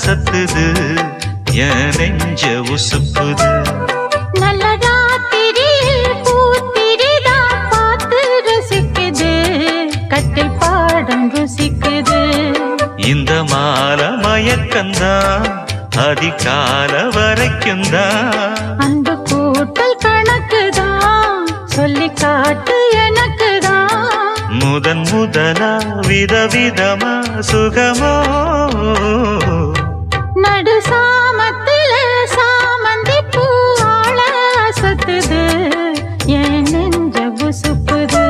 சத்துது என் நெஞ்ச உசுப்புது. நல்ல ராத்திரியில் பூத்திரிதான் பார்த்து ரசிக்குது, கட்டில் பாடம் ருசிக்குது. இந்த மால மயக்கந்தான் அதிகால வரைக்கும் தான். அன்பு கூட்டல் கணக்குதான் சொல்லி காட்டு எனக்குதான். முதன் முதலா விதவிதமா சுகமோ நடு சாமத்தில சாமந்தி பூ ஆள அசத்துது என் நெஞ்ச உசுப்புது.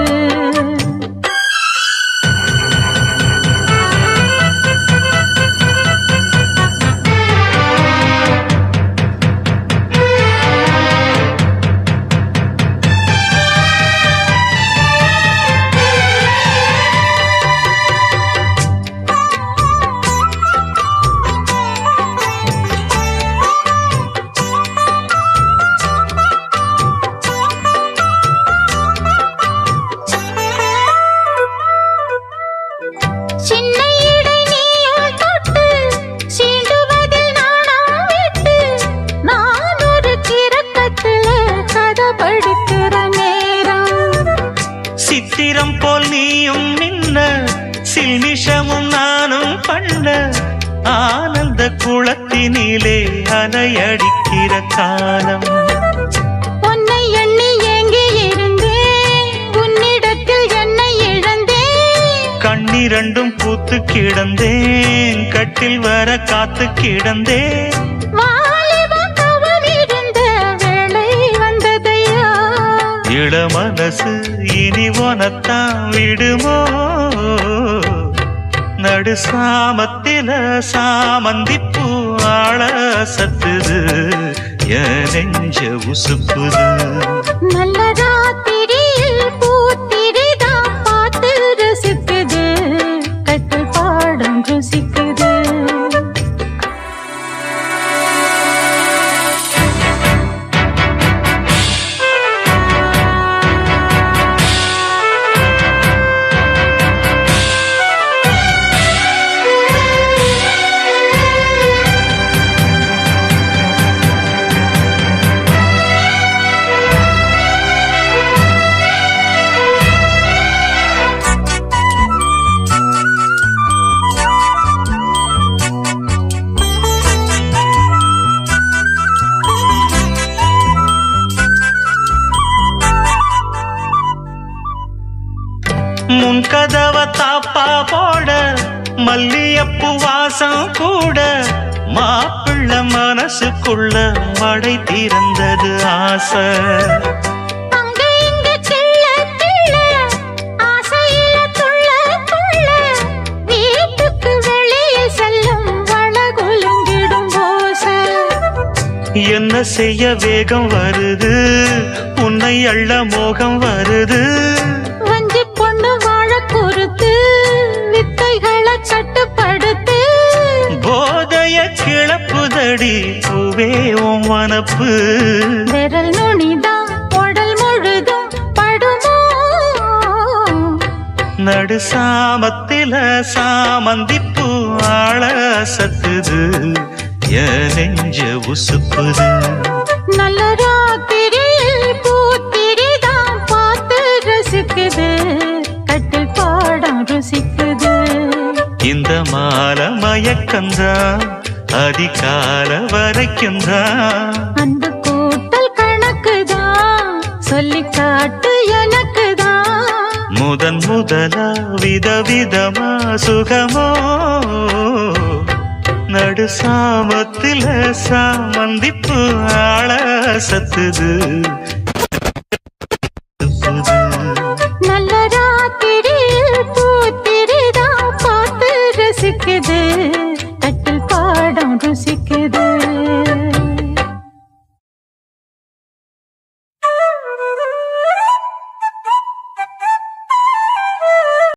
சின்ன இடை நீயும் தொட்டு சீண்டுவதில் நாணம் விட்டு, நான் ஒரு கிறக்கத்துல கதை படிக்கிற நேரம். சித்திரம் போல் நீயும் நின்ன சில்மிஷமும் நானும் பண்ண ஆனந்த குளத்தினிலே அலையடிக்கிற காலம். உன்னை எண்ணி ஏங்கி இருந்தேன், உன்னிடத்தில் என்னை இழந்தேன். கண்ணிரண்டும் பூத்து கிடந்தேன், கட்டில் வர காத்து கிடந்தேன். வாலிப தவம் இருந்த வேளை வந்ததையா, இள மனசு இனி உனத்தான் விடுமோ. நடு சாமத்தில சாமந்திப்பூ ஆள சத்துது என் நெஞ்ச உசுப்புது. நல்ல ராத்திரியில் பூத்திரிதான் பார்த்து ரசிக்குது, கட்டில் பாடம் ருசிக்குது. முன் கதவ தாப்பா போட மல்லியப்பு வாசம் கூட, மாப்பிள்ள மனசுக்குள்ள மடை திறந்தது ஆசை. அங்க இங்க கிள்ள கிள்ள ஆசையில துள்ள துள்ள, வீட்டுக்கு வெளியே செல்லும் வளகுலுங்கிடும் ஓசை. என்ன செய்ய வேகம் வருது, உன்னை அள்ள மோகம் வருது. வஞ்சி பொண்ணு வாழ குறுத்து, வித்தைகளை கட்டுப்படுத்து. போதைய கிளப்புதடி பூவே உன் மனப்பு. விரல் நுனிதான் உடல் முழுதும் படுமோ. நடு சாமத்தில சாமந்திப்பூ ஆள சத்துது என் நெஞ்ச உசுப்புது. நல்ல ராத்திரியில் பூத்திரிதான் பார்த்து ரசிக்குது, கட்டில் பாடம் ருசிக்குது. இந்த மால மயக்கந்தான் அதிகால வரைக்கும் தான். அன்பு கூட்டல் கணக்குதான் சொல்லி காட்டு எனக்குதான். முதன் முதலா விதவிதமா சுகமோ நடு சாமத்தில சாமந்திப்பு ஆள சத்துது. நல்ல ராத்திரியில் பூத்திரிதான் பார்த்து ரசிக்குது, கட்டில் பாடம் ருசிக்குது.